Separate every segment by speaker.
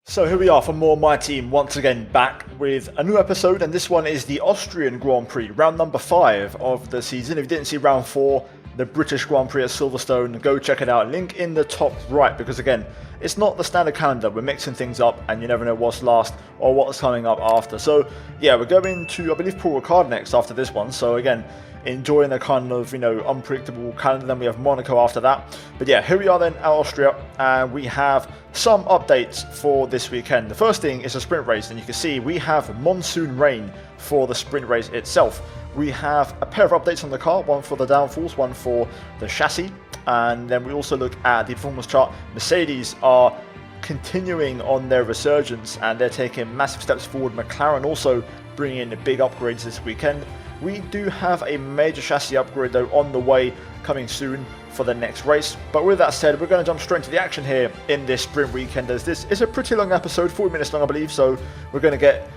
Speaker 1: So here we are for more My Team, once again back with a new episode, and this one is the Austrian Grand Prix, round number 5 of the season. If you didn't see round 4, the British Grand Prix at Silverstone, go check it out. Link in the top right, because again, it's not the standard calendar. We're mixing things up and you never know what's last or what's coming up after. So yeah, we're going to, I believe, Paul Ricard next after this one. So again, enjoying the kind of, unpredictable calendar. Then we have Monaco after that. But yeah, here we are then at Austria, and we have some updates for this weekend. The first thing is a sprint race, and you can see we have monsoon rain for the sprint race itself. We have a pair of updates on the car, one for the downforce, one for the chassis, and then we also look at the performance chart. Mercedes are continuing on their resurgence, and they're taking massive steps forward. McLaren also bringing in big upgrades this weekend. We do have a major chassis upgrade though on the way, coming soon for the next race. But with that said, we're going to jump straight into the action here in this sprint weekend, as this is a pretty long episode, 40 minutes long I believe, so we're going to get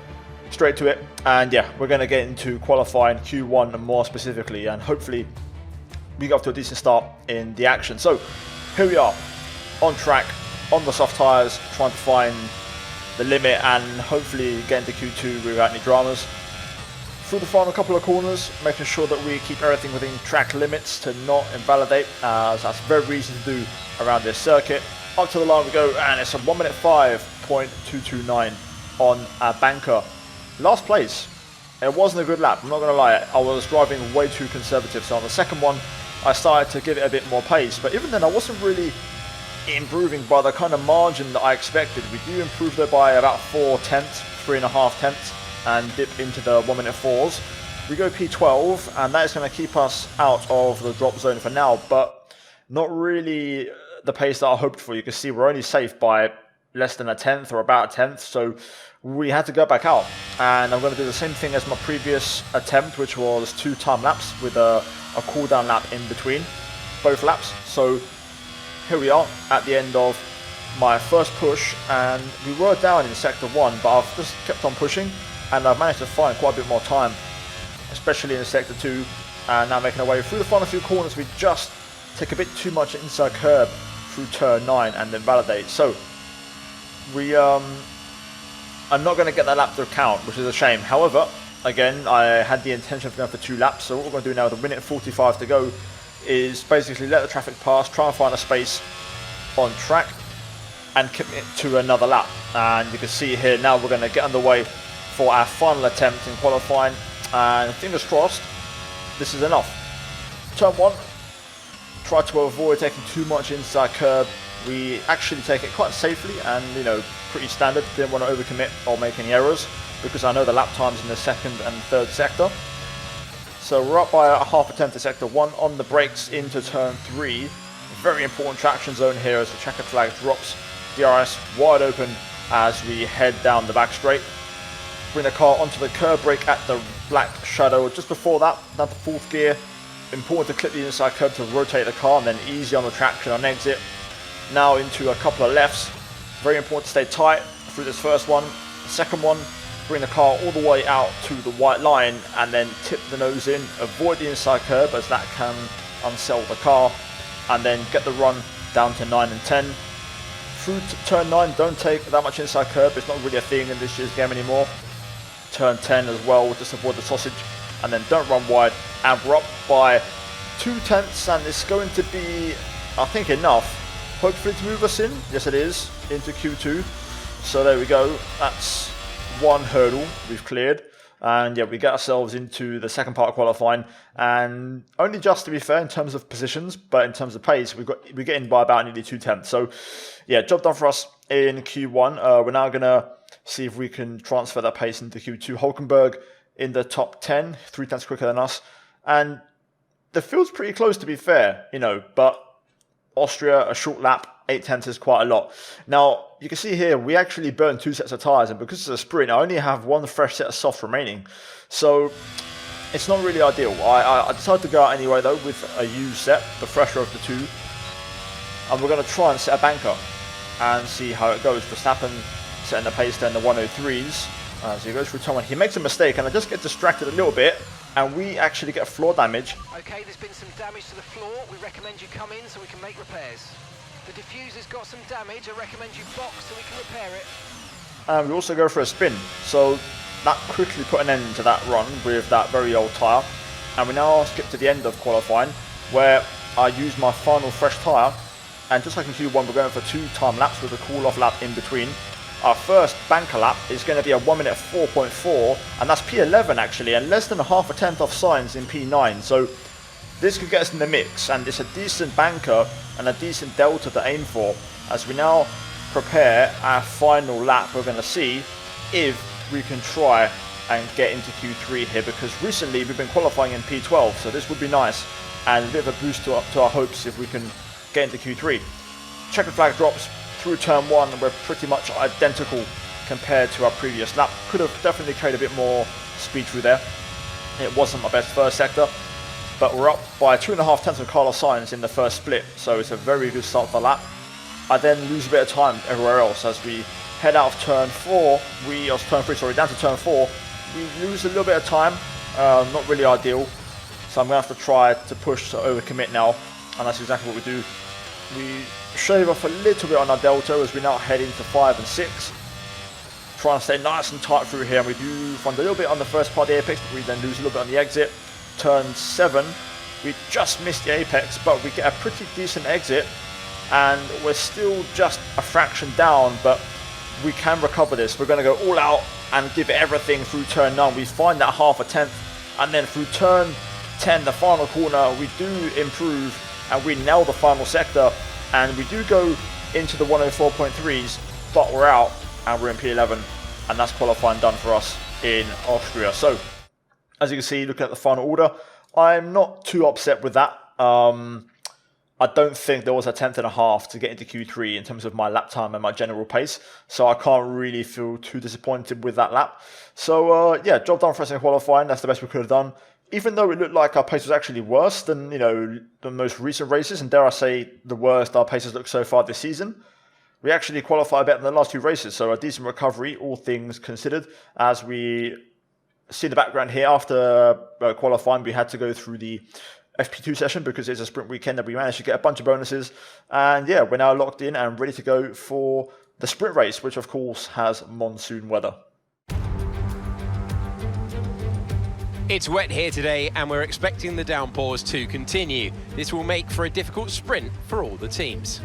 Speaker 1: straight to it. And yeah, we're going to get into qualifying Q1 more specifically, and hopefully we get off to a decent start in the action. So here we are on track, on the soft tyres, trying to find the limit and hopefully get into Q2 without any dramas. Through the final couple of corners, making sure that we keep everything within track limits to not invalidate, as that's very easy to do around this circuit. Up to the line we go, and it's a 1 minute 5.229 on a banker. Last place. It wasn't a good lap, I'm not going to lie. I was driving way too conservative, so on the second one I started to give it a bit more pace, but even then I wasn't really improving by the kind of margin that I expected. We do improve there by about 3.5 tenths, and dip into the 1 minute 4s. We go P12, and that is going to keep us out of the drop zone for now, but not really the pace that I hoped for. You can see we're only safe by less than a tenth or about a tenth, so we had to go back out. And I'm going to do the same thing as my previous attempt, which was 2 time laps with a cool down lap in between both laps. So here we are at the end of my first push, and we were down in sector 1, but I've just kept on pushing, and I've managed to find quite a bit more time, especially in sector 2, and now making our way through the final few corners. We just take a bit too much inside curb through turn 9 and then validate. So we I'm not going to get that lap to count, which is a shame. However, again, I had the intention of going for 2 laps, so what we're going to do now with 1 minute 45 to go is basically let the traffic pass, try and find a space on track and commit to another lap. And you can see here now we're going to get underway for our final attempt in qualifying, and fingers crossed this is enough. Turn 1, try to avoid taking too much inside curb. We actually take it quite safely and pretty standard. Didn't want to overcommit or make any errors, because I know the lap times in the second and third sector. So we're up by a half a tenth to sector 1 on the brakes into turn 3. Very important traction zone here as the checkered flag drops. DRS wide open as we head down the back straight. Bring the car onto the curb brake at the black shadow. Just before that, down to 4th gear. Important to clip the inside curb to rotate the car, and then easy on the traction on exit. Now into a couple of lefts. Very important to stay tight through this first one. Second one, bring the car all the way out to the white line and then tip the nose in. Avoid the inside curb, as that can unsettle the car. And then get the run down to 9 and 10. Through to turn 9, don't take that much inside curb. It's not really a thing in this year's game anymore. Turn 10 as well, just avoid the sausage, and then don't run wide. And we're up by 2 tenths, and it's going to be, I think, enough hopefully to move us in. Yes, it is, into Q2. So there we go, that's 1 hurdle we've cleared, and yeah, we get ourselves into the second part of qualifying. And only just, to be fair, in terms of positions, but in terms of pace, we get in by about nearly 2 tenths. So yeah, job done for us in Q1. We're now gonna see if we can transfer that pace into Q2. Hulkenberg in the top 10, 3 tenths quicker than us. And the field's pretty close, to be fair, but Austria, a short lap, 8 tenths is quite a lot. Now, you can see here, we actually burned 2 sets of tyres, and because it's a sprint, I only have 1 fresh set of softs remaining. So it's not really ideal. I decided to go out anyway, though, with a used set, the fresher of the 2. And we're going to try and set a banker and see how it goes. Verstappen setting the pace there in the 103s. So he goes through turn 1. He makes a mistake, and I just get distracted a little bit, and we actually get floor damage.
Speaker 2: Okay, there's been some damage to the floor. We recommend you come in so we can make repairs. The diffuser's got some damage. I recommend you box so we can repair it.
Speaker 1: and we also go for a spin. So that quickly put an end to that run with that very old tyre. And we now skip to the end of qualifying, where I use my final fresh tyre. And just like in Q1, we're going for 2 time laps with a cool-off lap in between. Our first banker lap is going to be a 1 minute 4.4, and that's P11 actually, and less than a half a tenth off Sainz in P9. So this could get us in the mix, and it's a decent banker and a decent delta to aim for as we now prepare our final lap. We're going to see if we can try and get into Q3 here, because recently we've been qualifying in P12, so this would be nice and a bit of a boost to our hopes if we can get into Q3. Checkered flag drops through turn 1, and we're pretty much identical compared to our previous lap. Could have definitely carried a bit more speed through there. It wasn't my best first sector, but we're up by 2.5 tenths of Carlos Sainz in the first split, so it's a very good start to the lap. I then lose a bit of time everywhere else as we head out of turn 4. Down to turn 4. We lose a little bit of time, not really ideal. So I'm going to have to try to push to overcommit now, and that's exactly what we do. We shave off a little bit on our delta as we now head into 5 and 6. Trying to stay nice and tight through here, and we do find a little bit on the first part of the apex, but we then lose a little bit on the exit. Turn 7, we just missed the apex, but we get a pretty decent exit, and we're still just a fraction down, but we can recover this. We're going to go all out and give it everything through turn 9. We find that half a tenth, and then through turn 10, the final corner, we do improve and we nail the final sector, and we do go into the 104.3s, but we're out and we're in P11, and that's qualifying done for us in Austria. So as you can see, looking at the final order, I'm not too upset with that. I don't think there was a tenth and a half to get into Q3 in terms of my lap time and my general pace, so I can't really feel too disappointed with that lap. So yeah, job done for us in qualifying. That's the best we could have done. Even though it looked like our pace was actually worse than, the most recent races, and dare I say the worst our paces look so far this season, we actually qualified better than the last 2 races. So a decent recovery, all things considered. As we see in the background here, after qualifying, we had to go through the FP2 session because it's a sprint weekend, and we managed to get a bunch of bonuses. And yeah, we're now locked in and ready to go for the sprint race, which of course has monsoon weather.
Speaker 3: It's wet here today, and we're expecting the downpours to continue. This will make for a difficult sprint for all the teams.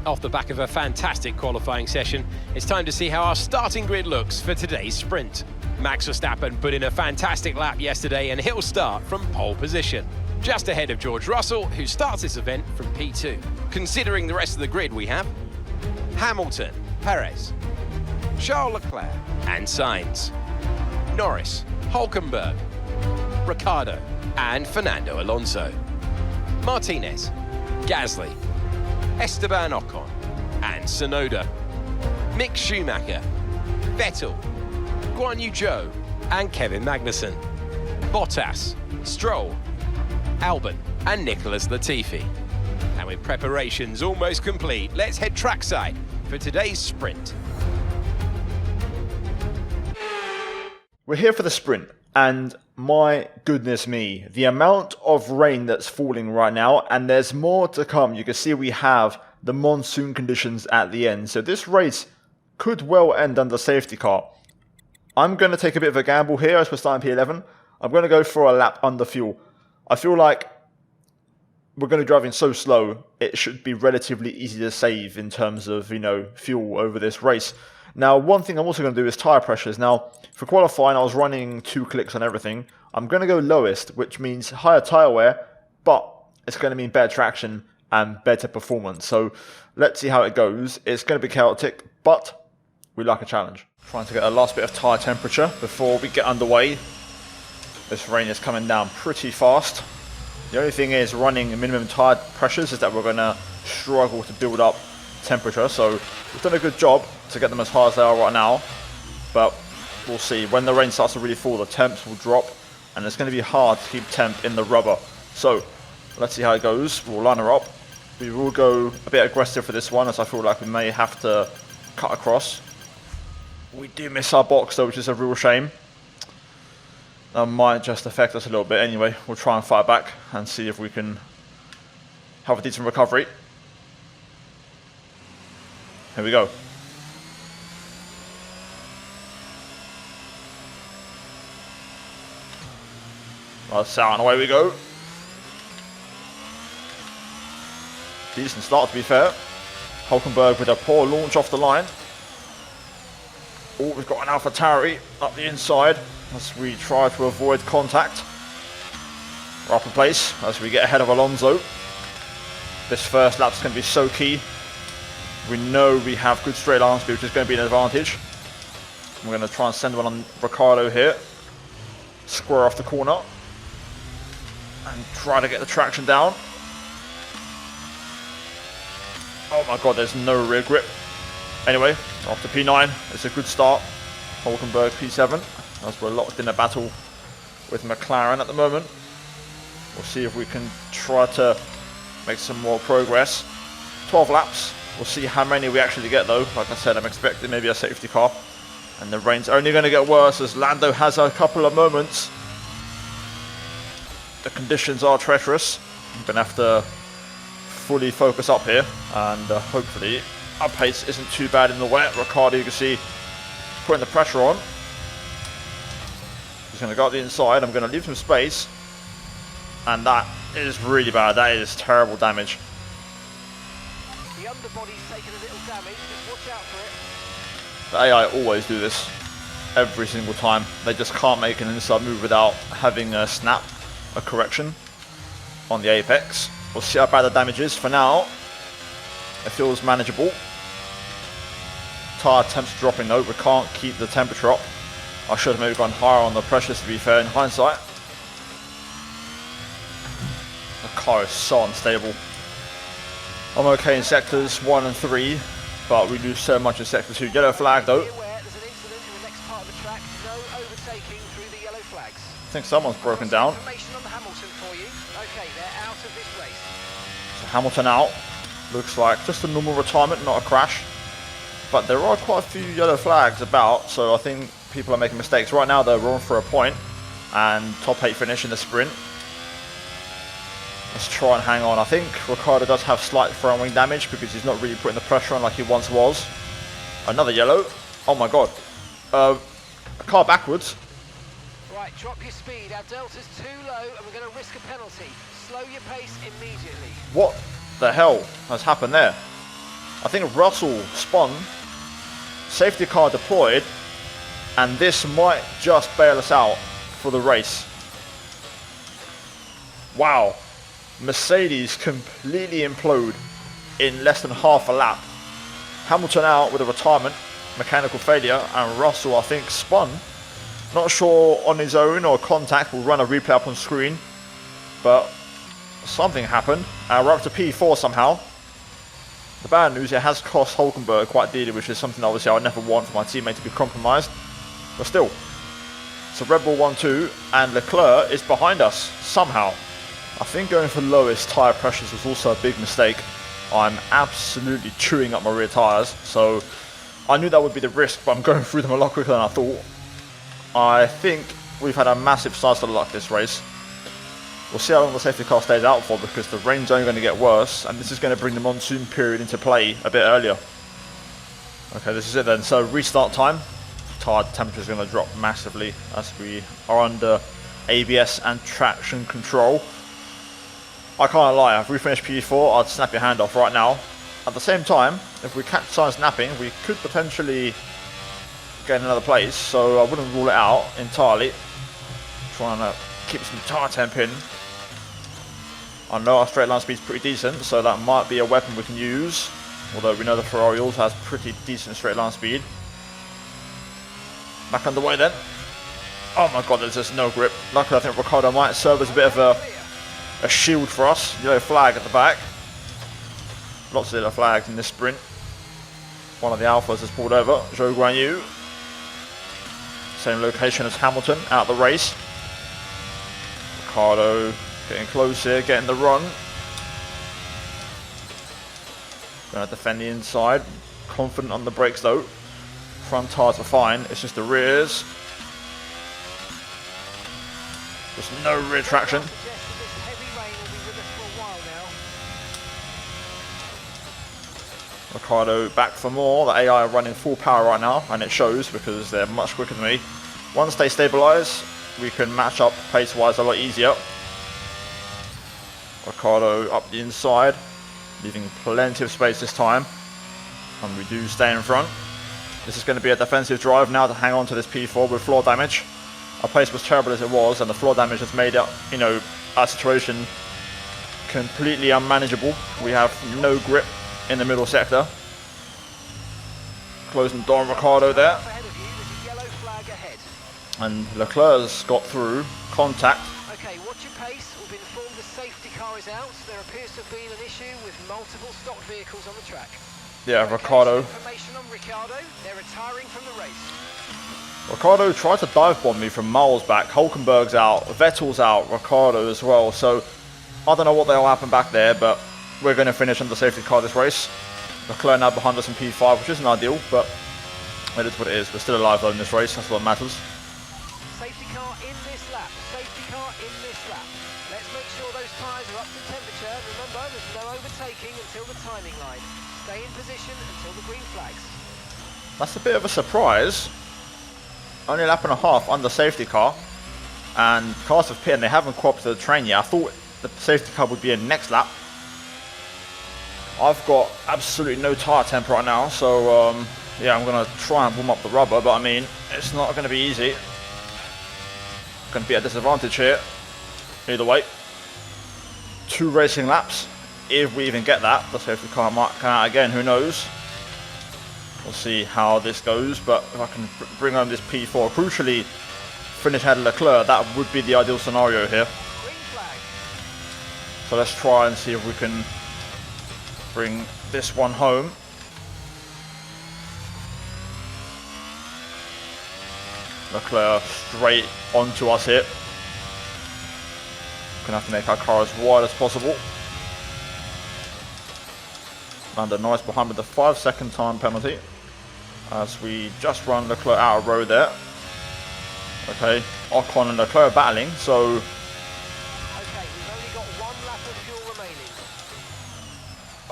Speaker 3: Off the back of a fantastic qualifying session, it's time to see how our starting grid looks for today's sprint. Max Verstappen put in a fantastic lap yesterday, and he'll start from pole position, just ahead of George Russell, who starts this event from P2. Considering the rest of the grid, we have Hamilton, Perez, Charles Leclerc and Sainz, Norris, Hülkenberg, Ricciardo and Fernando Alonso, Martinez, Gasly, Esteban Ocon and Tsunoda, Mick Schumacher, Vettel, Guan Yu Zhou and Kevin Magnussen, Bottas, Stroll, Albon and Nicholas Latifi. And with preparations almost complete, let's head trackside for today's sprint.
Speaker 1: We're here for the sprint, and my goodness me, the amount of rain that's falling right now, and there's more to come. You can see we have the monsoon conditions at the end, so this race could well end under safety car. I'm going to take a bit of a gamble here as we're starting P11. I'm going to go for a lap under fuel. I feel like we're going to be driving so slow, it should be relatively easy to save in terms of, fuel over this race. Now, one thing I'm also going to do is tyre pressures. Now, for qualifying, I was running 2 clicks on everything. I'm going to go lowest, which means higher tyre wear, but it's going to mean better traction and better performance. So let's see how it goes. It's going to be chaotic, but we like a challenge. Trying to get a last bit of tyre temperature before we get underway. This rain is coming down pretty fast. The only thing is, running minimum tyre pressures is that we're going to struggle to build up temperature. So we've done a good job to get them as high as they are right now, but we'll see. When the rain starts to really fall, the temps will drop, and it's going to be hard to keep temp in the rubber. So let's see how it goes. We'll line her up. We will go a bit aggressive for this one, as I feel like we may have to cut across. We do miss our box though, which is a real shame. That might just affect us a little bit. Anyway, we'll try and fight back and see if we can have a decent recovery. Here we go. That's out and away we go. Decent start, to be fair. Hulkenberg with a poor launch off the line. Oh, we've got an AlphaTauri up the inside as we try to avoid contact. We're up in place as we get ahead of Alonso. This first lap's going to be so key. We know we have good straight line speed, which is going to be an advantage. We're going to try and send one on Ricciardo here. Square off the corner. And try to get the traction down. Oh my god, there's no rear grip. Anyway, after P9, it's a good start. Hulkenberg P7, as we're locked in a battle with McLaren at the moment. We'll see if we can try to make some more progress. 12 laps. We'll see how many we actually get though. Like I said, I'm expecting maybe a safety car. And the rain's only going to get worse as Lando has a couple of moments. The conditions are treacherous. I'm going to have to fully focus up here, and hopefully our pace isn't too bad in the wet. Ricciardo, you can see, putting the pressure on. He's going to go up the inside. I'm going to leave some space, and that is really bad. That is terrible damage.
Speaker 2: The underbody's taken a little damage. Just watch out for it.
Speaker 1: The AI always do this every single time. They just can't make an inside move without having a snap, a correction on the apex. We'll see how bad the damage is. For now, it feels manageable. Tyre temps dropping though. We can't keep the temperature up. I should have maybe gone higher on the pressures, to be fair, in hindsight. The car is so unstable. I'm okay in sectors 1 and 3, but we lose so much in sector 2. Yellow flag though.
Speaker 2: Be aware there's an incident in the next part of the track. No overtaking through the yellow flags.
Speaker 1: I think someone's broken down.
Speaker 2: Information on the Hamilton for you. Okay, they're out of this race.
Speaker 1: So Hamilton out. Looks like just a normal retirement, not a crash. But there are quite a few yellow flags about, so I think people are making mistakes. Right now they're on for a point and top 8 finish in the sprint. Let's try and hang on. I think Ricciardo does have slight front wing damage because he's not really putting the pressure on like he once was. Another yellow. Oh my god. A car backwards.
Speaker 2: Right, drop your speed. Our delta's too low and we're going to risk a penalty. Slow your pace immediately.
Speaker 1: What the hell has happened there? I think Russell spun, safety car deployed, and this might just bail us out for the race. Wow. Mercedes completely implode in less than half a lap. Hamilton out with a retirement, mechanical failure, and Russell, I think, spun. Not sure on his own or contact. We'll run a replay up on screen, but something happened. We're up to P4 somehow. The bad news, it has cost Hulkenberg quite dearly, which is something obviously I would never want for my teammate to be compromised. But still. So Red Bull 1-2, and Leclerc is behind us somehow. I think going for lowest tyre pressures was also a big mistake. I'm absolutely chewing up my rear tyres, so I knew that would be the risk, but I'm going through them a lot quicker than I thought. I think we've had a massive slice of luck this race. We'll see how long the safety car stays out for, because the rain's only going to get worse, and this is going to bring the monsoon period into play a bit earlier. Okay, this is it then. So restart time. Tyre temperature is going to drop massively as we are under ABS and traction control. I can't lie, if we finish P4, I'd snap your hand off right now. At the same time, if we catch signs snapping, we could potentially get another place, so I wouldn't rule it out entirely. Trying to keep some tyre temp in. I know our straight line speed's pretty decent, so that might be a weapon we can use. Although we know the Ferrari also has pretty decent straight line speed. Back underway then. Oh my god, there's just no grip. Luckily I think Ricciardo might serve as a bit of a shield for us. Yellow flag at the back. Lots of yellow flags in this sprint. One of the Alphas has pulled over. Zhou Guanyu. Same location as Hamilton out the race. Ricciardo getting close here, getting the run. Gonna defend the inside. Confident on the brakes though. Front tires are fine, it's just the rears. There's no rear traction. Ricciardo back for more. The AI are running full power right now, and it shows because they're much quicker than me. Once they stabilise, we can match up pace-wise a lot easier. Ricciardo up the inside, leaving plenty of space this time, and we do stay in front. This is going to be a defensive drive now to hang on to this P4 with floor damage. Our pace was terrible as it was, and the floor damage has made it, you know, our situation completely unmanageable. We have no grip in the middle sector. Closing the door on Ricciardo there. And Leclerc's got through. Contact.
Speaker 2: Okay, watch your pace. We've been informed the safety car is out. There appears to have been an issue with multiple stock vehicles on the track.
Speaker 1: Yeah, Ricciardo.
Speaker 2: Information on Ricciardo. They're retiring from the race.
Speaker 1: Ricciardo tried to dive bomb me from miles back. Hulkenberg's out. Vettel's out. Ricciardo as well. So I don't know what the hell happened back there, but we're going to finish on the safety car this race. Leclerc now behind us in P5, which isn't ideal, but it is what it is. We're still alive though in this race. That's what matters.
Speaker 2: Safety car in this lap. Safety car in this lap. Let's make sure those tyres are up to temperature. Remember, there's no overtaking until the timing line. Stay in position until the green flags.
Speaker 1: That's a bit of a surprise. Only a lap and a half under safety car, and cars have pit and they haven't cooperated the train yet. I thought the safety car would be in next lap. I've got absolutely no tyre temp right now, so yeah, I'm going to try and warm up the rubber, but I mean, it's not going to be easy. Going to be at a disadvantage here. Either way, 2 racing laps, if we even get that. The safety car might come out again, who knows. We'll see how this goes, but if I can bring home this P4, crucially finish ahead of Leclerc, that would be the ideal scenario here.
Speaker 2: Green flag.
Speaker 1: So let's try and see if we can bring this one home. Leclerc straight onto us here. Gonna have to make our car as wide as possible. Landed nice behind with the 5-second time penalty, as we just run Leclerc out of road there. Okay, Ocon and Leclerc battling, so
Speaker 2: Okay, we've only got 1 lap of fuel remaining.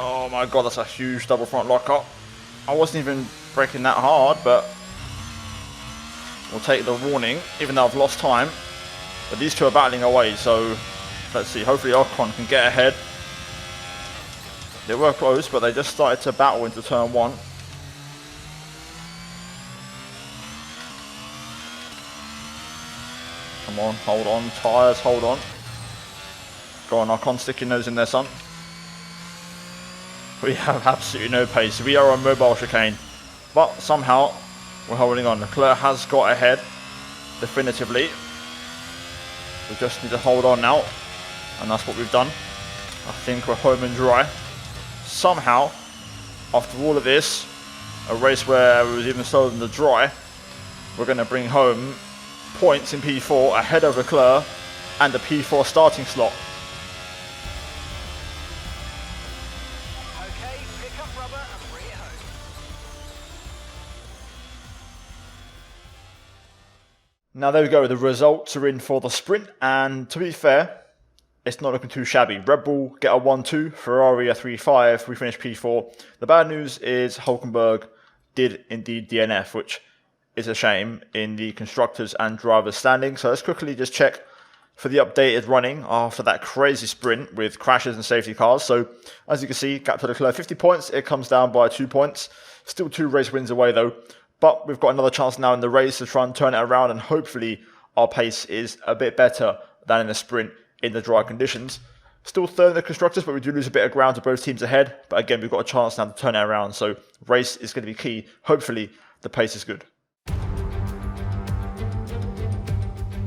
Speaker 1: oh my god, that's a huge double front lockup. I wasn't even braking that hard, but we'll take the warning, even though I've lost time. But these two are battling away, so let's see, hopefully Ocon can get ahead. They were close, but they just started to battle into turn 1. Come on, hold on, tyres, hold on. Go on, Ocon, stick your nose in there, son. We have absolutely no pace. We are on mobile chicane, but somehow we're holding on. Leclerc has got ahead, definitively. We just need to hold on now, and that's what we've done. I think we're home and dry. Somehow, after all of this, a race where it was even slower than the dry, we're going to bring home points in P4 ahead of Leclerc and the P4 starting slot.
Speaker 2: Okay, pick up rubber and bring it home.
Speaker 1: Now there we go, the results are in for the sprint, and to be fair, it's not looking too shabby. Red Bull get a 1-2, Ferrari a 3-5, we finished P4. The bad news is Hulkenberg did indeed DNF, which is a shame in the constructors and drivers standing. So let's quickly just check for the updated running after that crazy sprint with crashes and safety cars. So as you can see, gap to Leclerc 50 points, it comes down by 2 points. Still 2 race wins away though, but we've got another chance now in the race to try and turn it around, and hopefully our pace is a bit better than in the sprint in the dry conditions. Still third in the constructors, but we do lose a bit of ground to both teams ahead. But again, we've got a chance now to turn it around. So race is going to be key. Hopefully the pace is good.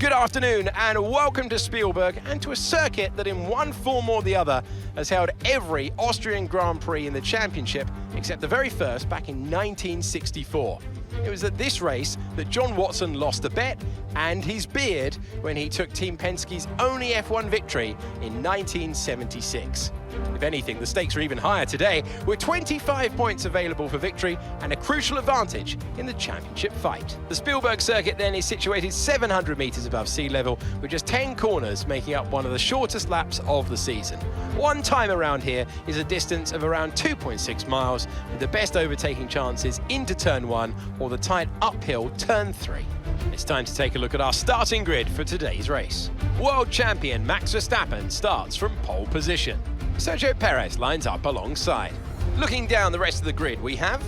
Speaker 3: Good afternoon and welcome to Spielberg, and to a circuit that in one form or the other has held every Austrian Grand Prix in the championship except the very first back in 1964. It was at this race that John Watson lost a bet and his beard when he took Team Penske's only F1 victory in 1976. If anything, the stakes are even higher today, with 25 points available for victory and a crucial advantage in the championship fight. The Spielberg circuit then is situated 700 metres above sea level, with just 10 corners making up one of the shortest laps of the season. One time around here is a distance of around 2.6 miles, with the best overtaking chances into turn 1 or the tight uphill turn 3. It's time to take a look at our starting grid for today's race. World champion Max Verstappen starts from pole position. Sergio Perez lines up alongside. Looking down the rest of the grid, we have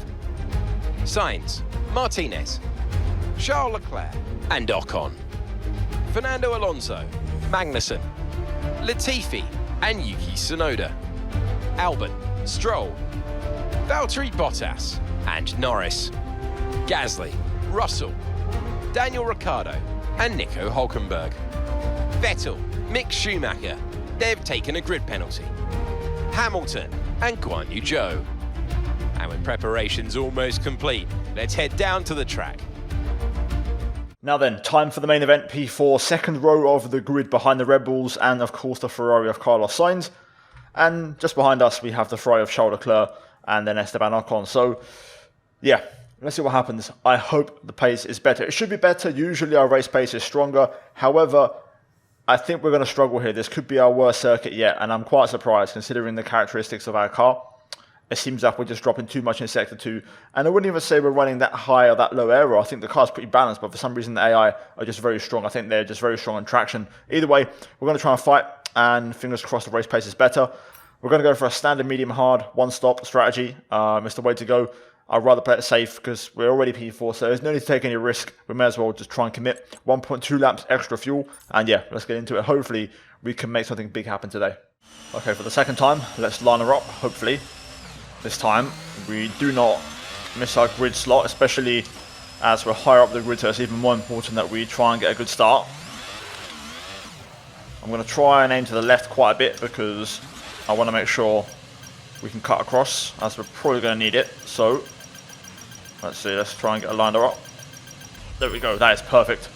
Speaker 3: Sainz, Martinez, Charles Leclerc and Ocon, Fernando Alonso, Magnussen, Latifi and Yuki Tsunoda, Albon, Stroll, Valtteri Bottas and Norris, Gasly, Russell, Daniel Ricciardo and Nico Hülkenberg, Vettel, Mick Schumacher, they've taken a grid penalty, Hamilton and Guan Yu Zhou. And with preparations almost complete, let's head down to the track.
Speaker 1: Now then, time for the main event, P4, second row of the grid behind the Red Bulls and of course the Ferrari of Carlos Sainz. And just behind us we have the Ferrari of Charles Leclerc and then Esteban Ocon. So yeah, let's see what happens. I hope the pace is better. It should be better. Usually our race pace is stronger. However, I think we're going to struggle here. This could be our worst circuit yet, and I'm quite surprised considering the characteristics of our car. It seems like we're just dropping too much in Sector 2, and I wouldn't even say we're running that high or that low aero. I think the car's pretty balanced, but for some reason the AI are just very strong. I think they're just very strong on traction. Either way, we're going to try and fight, and fingers crossed the race pace is better. We're going to go for a standard medium hard, one-stop strategy. It's the way to go. I'd rather play it safe because we're already P4, so there's no need to take any risk. We may as well just try and commit 1.2 laps extra fuel. And yeah, let's get into it. Hopefully, we can make something big happen today. Okay, for the second time, let's line her up. Hopefully, this time, we do not miss our grid slot, especially as we're higher up the grid, so it's even more important that we try and get a good start. I'm going to try and aim to the left quite a bit because I want to make sure we can cut across, as we're probably going to need it. So let's see, let's try and get a liner up. There we go, that is perfect.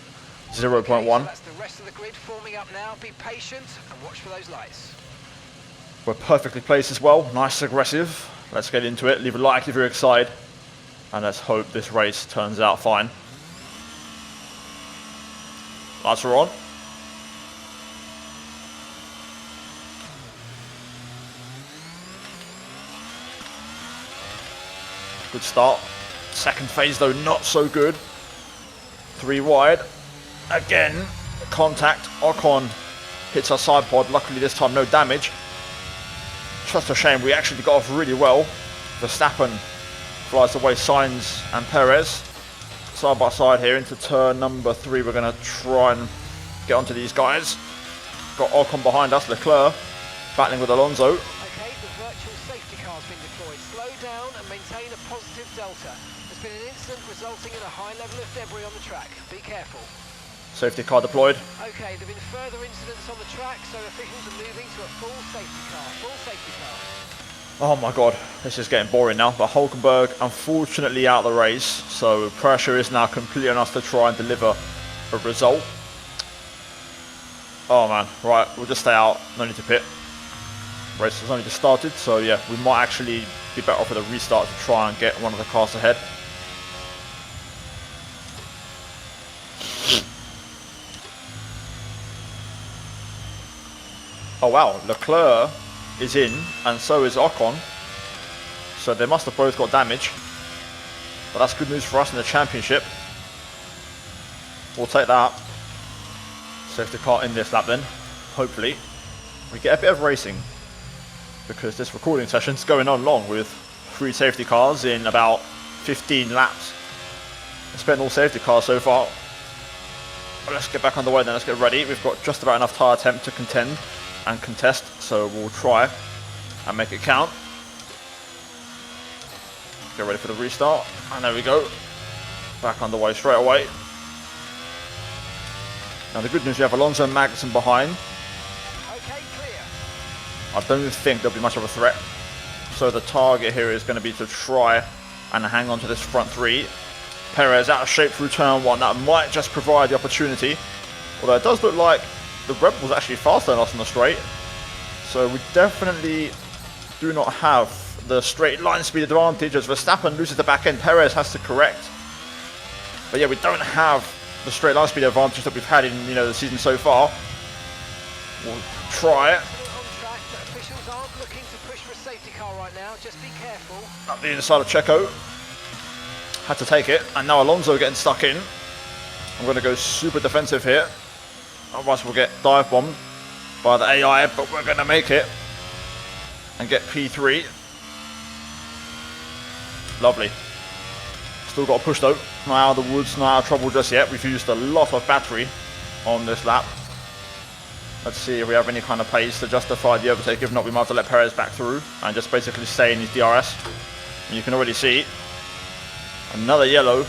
Speaker 1: 0.1.
Speaker 2: Okay, so that's the rest of the grid forming up now. Be patient and watch for those lights.
Speaker 1: We're perfectly placed as well, nice aggressive. Let's get into it, leave a like if you're excited. And let's hope this race turns out fine. Lights are on. Good start. Second phase though, not so good. 3 wide. Again, contact. Ocon hits our side pod. Luckily this time no damage. Just a shame, we actually got off really well. Verstappen flies away Sainz and Perez. Side by side here into turn number 3. We're going to try and get onto these guys. Got Ocon behind us, Leclerc battling with Alonso.
Speaker 2: Okay, the virtual safety car's been deployed. Slow down and maintain a positive delta. There's been an incident resulting in a high level of debris on the track. Be careful.
Speaker 1: Safety car deployed.
Speaker 2: Okay, there have been further incidents on the track, so officials are moving to a full safety car. Full safety car.
Speaker 1: Oh my god, this is getting boring now. But Hülkenberg unfortunately out of the race, so pressure is now completely on us to try and deliver a result. Oh man, right, we'll just stay out, no need to pit. Race has only just started, so yeah, we might actually be better off with a restart to try and get one of the cars ahead. Oh wow, Leclerc is in, and so is Ocon. So they must have both got damage. But that's good news for us in the championship. We'll take that. Safety car in this lap then. Hopefully. We get a bit of racing. Because this recording session's going on long with 3 safety cars in about 15 laps. I spent all safety cars so far. But let's get back on the way then, let's get ready. We've got just about enough tyre temp to contend and contest, so we'll try and make it count. Get ready for the restart, and there we go. Back on the way straight away. Now the good news, we have Alonso and Magnussen behind.
Speaker 2: Okay, clear.
Speaker 1: I don't think there'll be much of a threat. So the target here is going to be to try and hang on to this front 3. Perez out of shape through turn 1. That might just provide the opportunity. Although it does look like the Red Bull's actually faster than us in the straight. So we definitely do not have the straight line speed advantage as Verstappen loses the back end. Perez has to correct. But yeah, we don't have the straight line speed advantage that we've had in the season so far. We'll try it.
Speaker 2: On track, but officials aren't looking to push for a safety car right now. Just be careful.
Speaker 1: Up the inside of Checo. Had to take it. And now Alonso getting stuck in. I'm going to go super defensive here. Otherwise we'll get dive bombed by the AI, but we're going to make it. And get P3. Lovely. Still got to push though. Not out of the woods, not out of trouble just yet. We've used a lot of battery on this lap. Let's see if we have any kind of pace to justify the overtake. If not, we might have to let Perez back through and just basically stay in his DRS. And you can already see another yellow.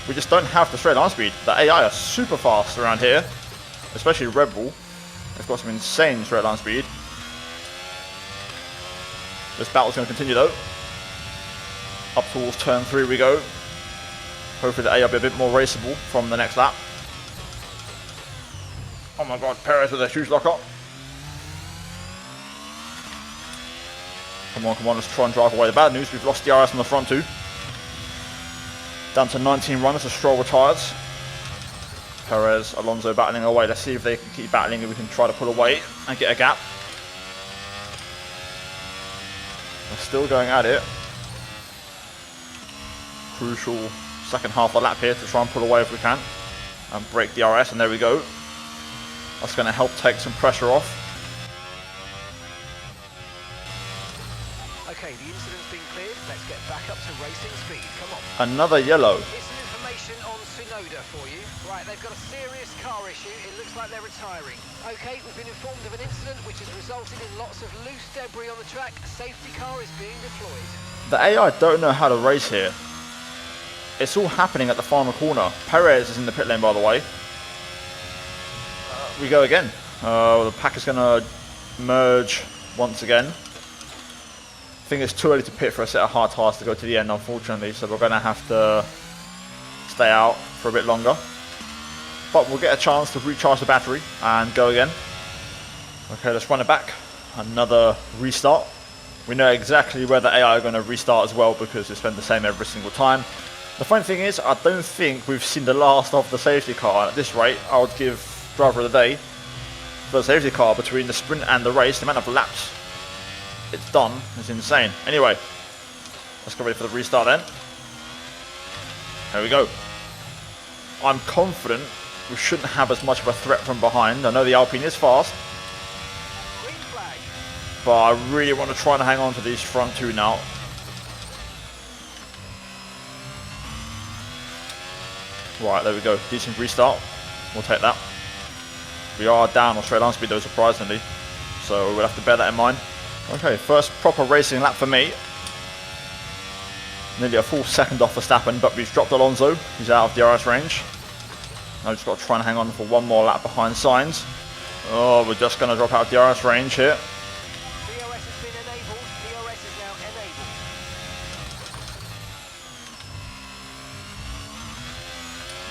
Speaker 1: We just don't have the straight line speed. The AI are super fast around here, especially Red Bull. They've got some insane straight line speed. This battle's going to continue though. Up towards turn 3 we go. Hopefully the AI will be a bit more raceable from the next lap. Oh my god, Perez with a huge lockup. Come on, come on, let's try and drive away the bad news. We've lost DRS on the front too. Down to 19 runners as Stroll retires. Perez, Alonso battling away. Let's see if they can keep battling and we can try to pull away and get a gap. They're still going at it. Crucial second half of the lap here to try and pull away if we can. And break DRS, and there we go. That's going to help take some pressure off.
Speaker 2: Okay, the incident's been cleared. Let's get back up to racing speed. Come on.
Speaker 1: Another yellow.
Speaker 2: Here's some information on Tsunoda for you. Right, they've got a serious car issue. It looks like they're retiring. Okay, we've been informed of an incident which has resulted in lots of loose debris on the track. A safety car is being deployed.
Speaker 1: The AI don't know how to race here. It's all happening at the final corner. Perez is in the pit lane, by the way. We go again. The pack is going to merge once again. I think it's too early to pit for a set of hard tires to go to the end, unfortunately, so we're going to have to stay out for a bit longer. But we'll get a chance to recharge the battery and go again. Okay, let's run it back. Another restart. We know exactly where the AI are going to restart as well because it's been the same every single time. The funny thing is, I don't think we've seen the last of the safety car. At this rate, I would give driver of the day for the safety car between the sprint and the race. The amount of laps it's done is insane. Anyway, let's get ready for the restart then. Here we go. I'm confident we shouldn't have as much of a threat from behind. I know the Alpine is fast,
Speaker 2: Green flag.
Speaker 1: but I really want to try and hang on to these front two now. Right, there we go. Decent restart. We'll take that. We are down on straight line speed though, surprisingly. So we'll have to bear that in mind. Okay, first proper racing lap for me. Nearly a full second off Verstappen, but we've dropped Alonso. He's out of DRS range. Now we've just got to try and hang on for one more lap behind Sainz. Oh, we're just going to drop out of DRS range here.
Speaker 2: DRS has been enabled. DRS is now enabled.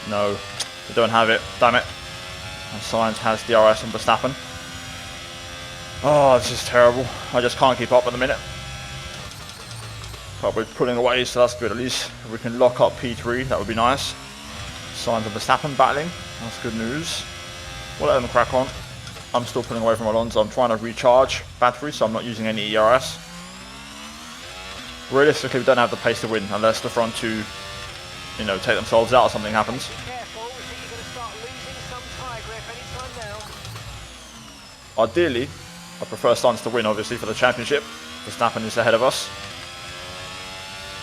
Speaker 1: No, we don't have it. Damn it. And Sainz has DRS on Verstappen. Oh, this is terrible. I just can't keep up at the minute. But we're pulling away, so that's good. At least if we can lock up P3, that would be nice. Sainz and Verstappen battling. That's good news. We'll let them crack on. I'm still pulling away from Alonso. I'm trying to recharge battery, so I'm not using any ERS. Realistically, we don't have the pace to win unless the front two, take themselves out or something happens.
Speaker 2: Be careful. We think you're going to start losing some tyre grip anytime now.
Speaker 1: Ideally, I prefer Sainz to win, obviously, for the championship. Verstappen is ahead of us.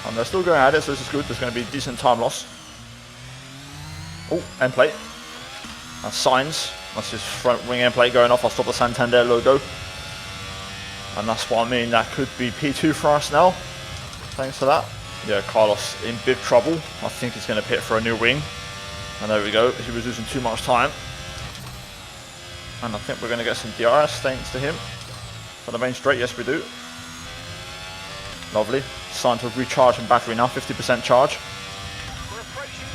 Speaker 1: And they're still going at it, so this is good. There's going to be decent time loss. Oh, end plate. That's Sainz. That's his front wing end plate going off. I'll stop the Santander logo. And that's what I mean. That could be P2 for us now. Thanks for that. Yeah, Carlos in big trouble. I think he's going to pit for a new wing. And there we go. He was losing too much time. And I think we're going to get some DRS thanks to him. For the main straight, yes we do. Lovely. It's time to recharge some battery now, 50% charge.
Speaker 2: We're approaching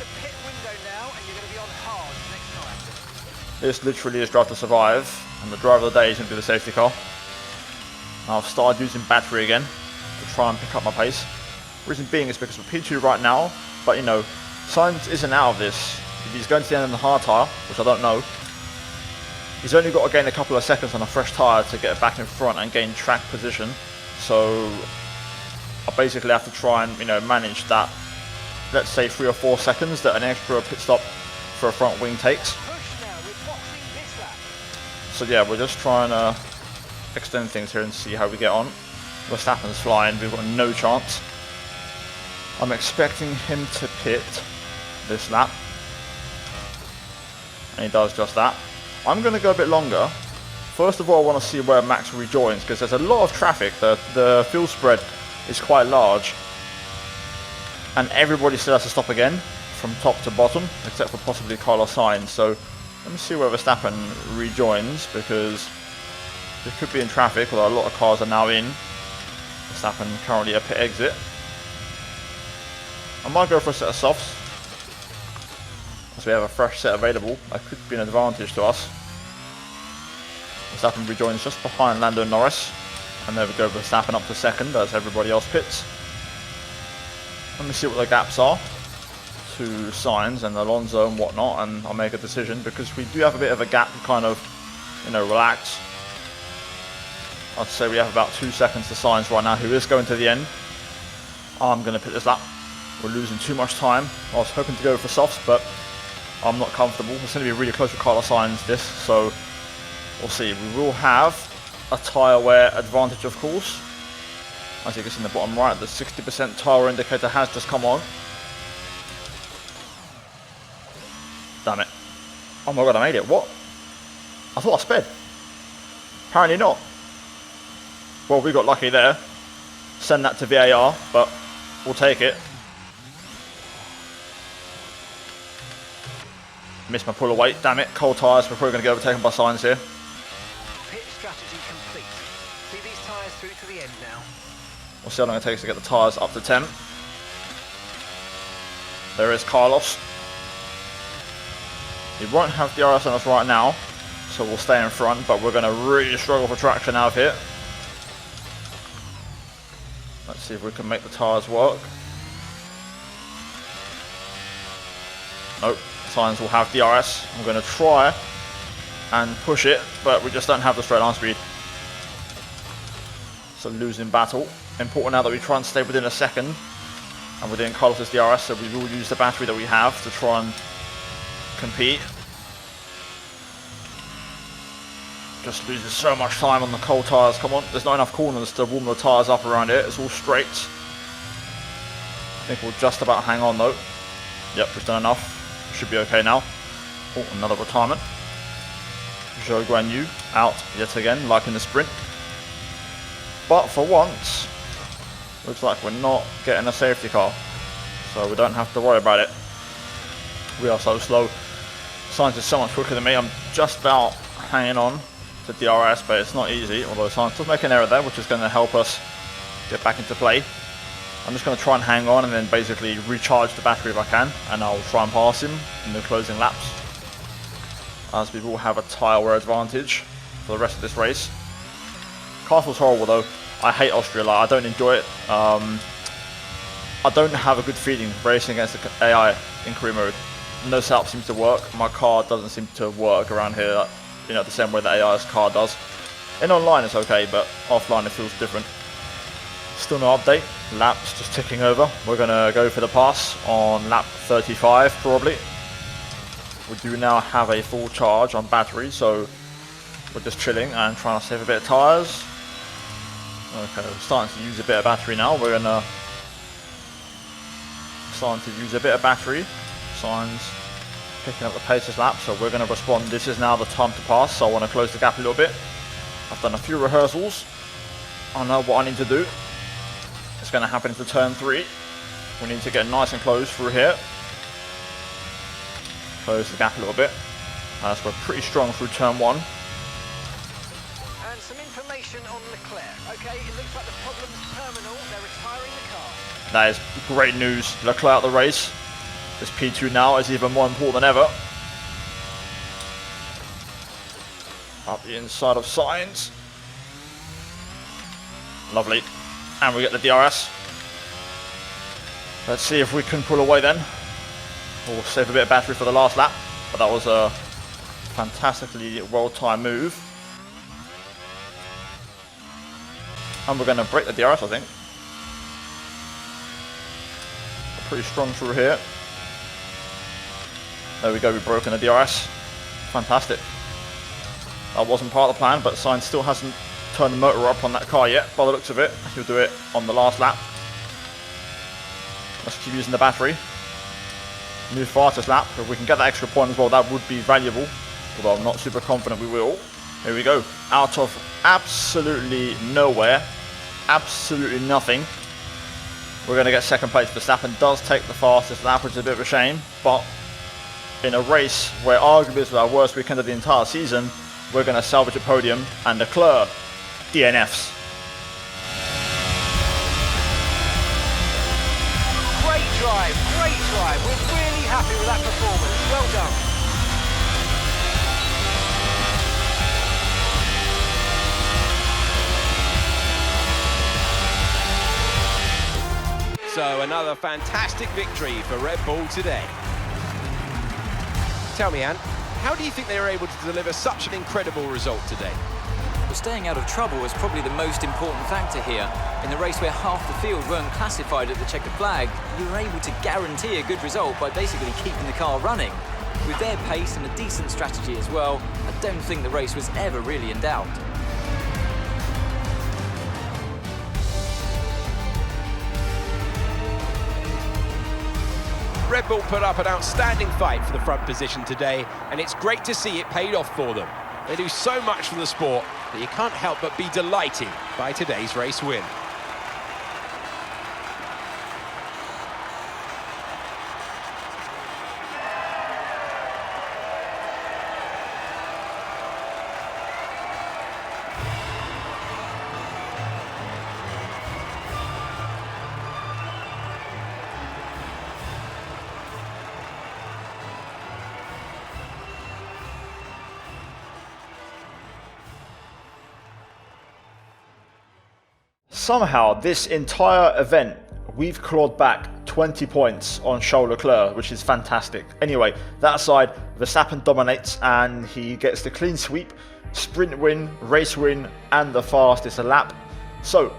Speaker 1: This literally is Drive to Survive, and the driver of the day is going to be the safety car. I've started using battery again to try and pick up my pace. Reason being is because we're P2 right now, but you know, Sainz isn't out of this. If he's going to the end of the hard tyre, which I don't know, he's only got to gain a couple of seconds on a fresh tyre to get back in front and gain track position. So I basically have to try and, you know, manage that, let's say 3 or 4 seconds that an extra pit stop for a front wing takes. So yeah, we're just trying to extend things here and see how we get on. Verstappen's flying, we've got no chance. I'm expecting him to pit this lap, and he does just that. I'm going to go a bit longer. First of all, I want to see where Max rejoins, because there's a lot of traffic. The fuel spread is quite large, and everybody still has to stop again from top to bottom, except for possibly Carlos Sainz. So let me see where Verstappen rejoins, because it could be in traffic, although a lot of cars are now in. Verstappen currently a pit exit. I might go for a set of softs, as we have a fresh set available. That could be an advantage to us. Verstappen rejoins just behind Lando Norris, and there we go, Verstappen up to second as everybody else pits. Let me see what the gaps are to Sainz and Alonso and whatnot, and I'll make a decision, because we do have a bit of a gap to kind of, you know, relax. I'd say we have about 2 seconds to Sainz right now, who is going to the end. I'm going to pit this lap. We're losing too much time. I was hoping to go for softs, but I'm not comfortable. It's going to be really close with Carlos Sainz this, so we'll see. We will have a tyre wear advantage, of course. As you can see in the bottom right, the 60% tyre indicator has just come on. Damn it. Oh my god, I made it. What? I thought I sped. Apparently not. Well, we got lucky there. Send that to VAR, but we'll take it. Missed my pull away, damn it. Cold tyres, we're probably going to get overtaken by Sainz here.
Speaker 2: Pit strategy complete. See these tyres through to the end now.
Speaker 1: We'll see how long it takes to get the tyres up to 10. There is Carlos. He won't have DRS on us right now, so we'll stay in front, but we're going to really struggle for traction out here. Let's see if we can make the tyres work. Nope. Sainz will have DRS. I'm going to try and push it, but we just don't have the straight line speed. So losing battle. Important now that we try and stay within a second and within Carlos's DRS, so we will use the battery that we have to try and compete. Just losing so much time on the cold tyres. Come on, there's not enough corners to warm the tyres up around it. It's all straights. I think we'll just about hang on though. Yep, we've done enough. Should be okay now. Oh, another retirement. Zhou Guanyu out yet again, like in the sprint. But for once, looks like we're not getting a safety car, so we don't have to worry about it. We are so slow. Sainz is so much quicker than me. I'm just about hanging on to DRS, but it's not easy. Although Sainz does make an error there, which is going to help us get back into play. I'm just going to try and hang on and then basically recharge the battery if I can, and I'll try and pass him in the closing laps, as we will have a tyre wear advantage for the rest of this race. Car feels horrible though. I hate Austria, like, I don't enjoy it. I don't have a good feeling racing against the AI in career mode. No setup seems to work. My car doesn't seem to work around here, you know, the same way the AI's car does. In online it's okay, but offline it feels different. Still no update. Laps just ticking over. We're going to go for the pass on lap 35 probably. We do now have a full charge on battery, so we're just chilling and trying to save a bit of tyres. Okay, we're starting to use a bit of battery now. We're going to starting to use a bit of battery. Sainz picking up the pace this lap, so we're going to respond. This is now the time to pass, so I want to close the gap a little bit. I've done a few rehearsals. I know what I need to do. It's going to happen into turn 3. We need to get nice and close through here. Close the gap a little bit. So we're pretty strong through turn 1.
Speaker 2: And some information on Leclerc. Okay, it looks like the problem's terminal. They're retiring the car.
Speaker 1: That is great news. Leclerc out the race. This P2 now is even more important than ever. Up the inside of Signs. Lovely. And we get the DRS. Let's see if we can pull away then. We'll save a bit of battery for the last lap. But that was a fantastically well-timed move. And we're going to break the DRS, I think. Pretty strong through here. There we go, we've broken the DRS. Fantastic. That wasn't part of the plan, but Sainz still hasn't turned the motor up on that car yet. By the looks of it, he'll do it on the last lap. Let's keep using the battery. New fastest lap. If we can get that extra point as well, that would be valuable. Although I'm not super confident we will. Here we go. Out of absolutely nowhere. Absolutely nothing. We're going to get second place. Verstappen does take the fastest lap, which is a bit of a shame. But in a race where arguably is our worst weekend of the entire season, we're going to salvage a podium and Leclerc DNFs.
Speaker 2: Great drive, great drive. We're really happy with that performance. Well done.
Speaker 3: So another fantastic victory for Red Bull today. Tell me, Anne, how do you think they were able to deliver such an incredible result today?
Speaker 4: Well, staying out of trouble was probably the most important factor here. In the race where half the field weren't classified at the checkered flag, you were able to guarantee a good result by basically keeping the car running. With their pace and a decent strategy as well, I don't think the race was ever really in doubt.
Speaker 3: Red Bull put up an outstanding fight for the front position today, and it's great to see it paid off for them. They do so much for the sport that you can't help but be delighted by today's race win.
Speaker 1: Somehow, this entire event, we've clawed back 20 points on Charles Leclerc, which is fantastic. Anyway, that aside, Verstappen dominates and he gets the clean sweep, sprint win, race win, and the fastest lap. So,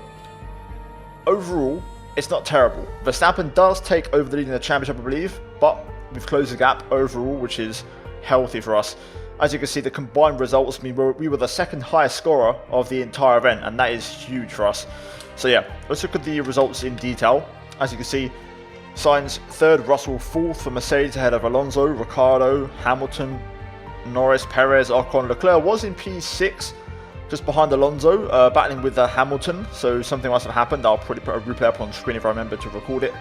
Speaker 1: overall, it's not terrible. Verstappen does take over the lead in the championship, I believe, but we've closed the gap overall, which is healthy for us. As you can see, the combined results mean we were the second highest scorer of the entire event, and that is huge for us. So yeah, let's look at the results in detail. As you can see, Sainz third, Russell fourth for Mercedes ahead of Alonso, Ricciardo, Hamilton, Norris, Perez, Ocon. Leclerc was in P6, just behind Alonso, battling with Hamilton, so something must have happened. I'll probably put a replay up on screen if I remember to record it.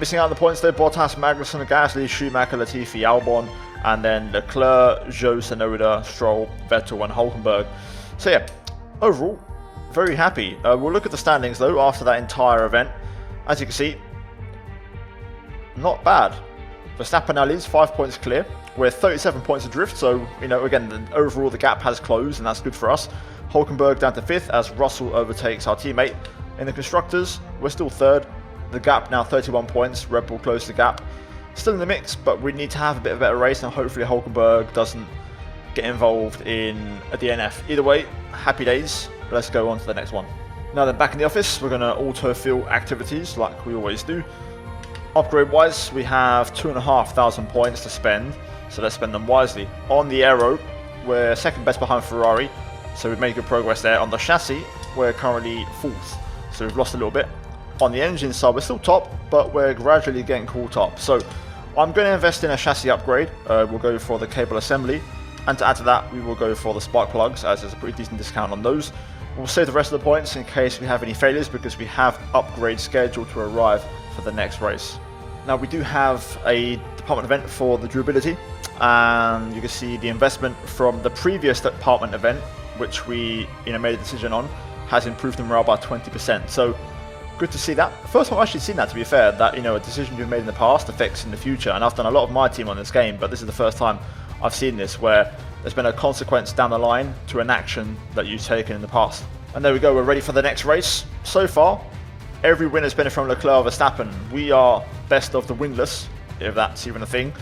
Speaker 1: Missing out on the points though, Bottas, Magnussen, Gasly, Schumacher, Latifi, Albon, and then Leclerc, Zhou, Tsunoda, Stroll, Vettel and Hülkenberg. So yeah, overall, very happy. We'll look at the standings though after that entire event. As you can see, not bad. Verstappen now leads 5 points clear. We're 37 points adrift, so you know, again, overall the gap has closed and that's good for us. Hülkenberg down to 5th as Russell overtakes our teammate. In the constructors, we're still 3rd. The gap now 31 points. Red Bull closed the gap. Still in the mix, but we need to have a bit of a better race, and hopefully Hülkenberg doesn't get involved in a DNF. Either way, happy days. Let's go on to the next one. Now then, back in the office, we're going to auto-fill activities like we always do. Upgrade-wise, we have 2,500 points to spend, so let's spend them wisely. On the aero, we're second best behind Ferrari, so we've made good progress there. On the chassis, we're currently 4th, so we've lost a little bit. On the engine side, we're still top, but we're gradually getting caught up. So I'm going to invest in a chassis upgrade. We'll go for the cable assembly, and to add to that, we will go for the spark plugs, as there's a pretty decent discount on those. We'll save the rest of the points in case we have any failures, because we have upgrades scheduled to arrive for the next race. Now we do have a department event for the durability, and you can see the investment from the previous department event, which we made a decision on, has improved the morale by 20%. So good to see that. First time I've actually seen that, to be fair, that a decision you've made in the past affects in the future. And I've done a lot of my team on this game, but this is the first time I've seen this, where there's been a consequence down the line to an action that you've taken in the past. And there we go, we're ready for the next race. So far, every win has been from Leclerc or Verstappen. We are best of the winless, if that's even a thing.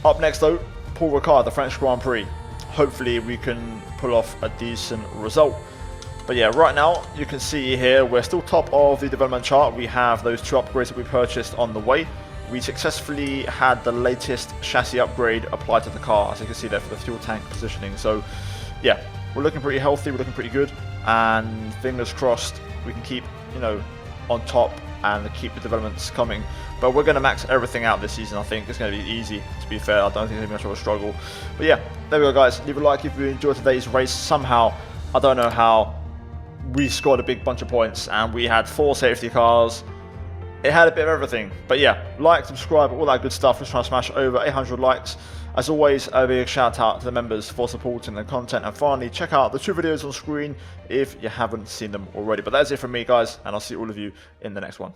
Speaker 1: Up next though, Paul Ricard, the French Grand Prix. Hopefully we can pull off a decent result. But yeah, right now you can see here we're still top of the development chart. We have those 2 upgrades that we purchased on the way. We successfully had the latest chassis upgrade applied to the car, as you can see there, for the fuel tank positioning. So yeah, we're looking pretty healthy, we're looking pretty good, and fingers crossed we can keep, you know, on top and keep the developments coming. But we're going to max everything out this season. I think it's going to be easy, to be fair. I don't think it's going to be much of a struggle. But yeah, there we go, guys. Leave a like if you enjoyed today's race. Somehow, I don't know how, we scored a big bunch of points and we had 4 safety cars. It had a bit of everything. But yeah, like, subscribe, all that good stuff. Let's try to smash over 800 likes. As always, a big shout out to the members for supporting the content. And finally, check out the 2 videos on screen if you haven't seen them already. But that's it from me, guys, and I'll see all of you in the next one.